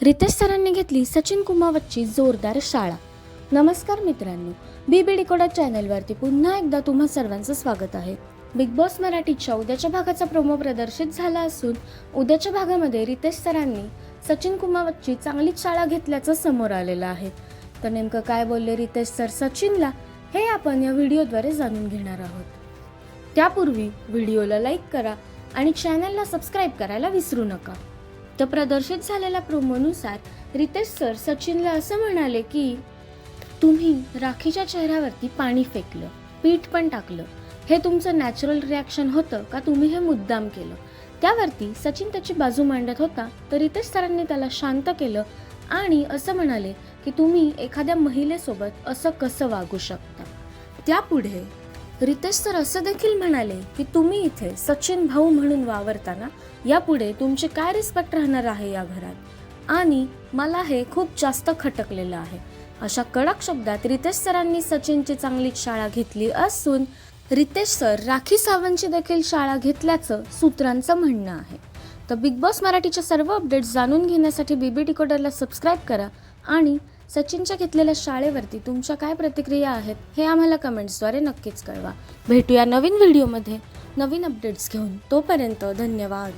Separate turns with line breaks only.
रितेश सरांनी घेतली सचिन कुमावतची जोरदार शाळा। नमस्कार मित्रांनो, बीबी डिकोडर चॅनलवरती पुन्हा एकदा तुम्हा सर्वांचं स्वागत आहे। बिग बॉस मराठीच्या उद्याच्या भागाचा प्रोमो प्रदर्शित झाला असून उद्याच्या भागामध्ये रितेश सरांनी सचिन कुमावतची चांगलीच शाळा घेतल्याचं समोर आलेलं आहे। तर नेमकं काय बोलले रितेश सर सचिनला हे आपण या व्हिडिओद्वारे जाणून घेणार आहोत। त्यापूर्वी व्हिडिओला लाईक करा आणि चॅनलला सबस्क्राईब करायला विसरू नका। तर प्रदर्शित झालेल्या प्रोमोनुसार रितेश सर सचिनला असं म्हणाले की तुम्ही राखीच्या चेहऱ्यावरती पाणी फेकलं, पीठ पण टाकलं, हे तुमचं नॅचरल रिॲक्शन होतं का तुम्ही हे मुद्दाम केलं? त्यावरती सचिन त्याची बाजू मांडत होता तर रितेश सरांनी त्याला शांत केलं आणि असं म्हणाले की तुम्ही एखाद्या महिलेसोबत असं कसं वागू शकता। त्यापुढे रितेश सर असं देखील म्हणाले की तुम्ही इथे सचिन भाऊ म्हणून वावरताना यापुढे तुमची काय रिस्पेक्ट राहणार आहे या घरात, आणि मला हे खूप जास्त खटकलेलं आहे। अशा कडक शब्दात रितेश सरांनी सचिनची चांगलीच शाळा घेतली असून रितेश सर राखी सावंतची देखील शाळा घेतल्याचं सूत्रांचं म्हणणं आहे। तर बिग बॉस मराठीच्या सर्व अपडेट्स जाणून घेण्यासाठी बीबी डिकोडरला सबस्क्राईब करा आणि सचिनच्या घेतलेल्या शाळेवरती तुमच्या काय प्रतिक्रिया आहेत हे आम्हाला कमेंट्सद्वारे नक्कीच कळवा। भेटूया नवीन व्हिडिओमध्ये नवीन अपडेट्स घेऊन, तोपर्यंत धन्यवाद।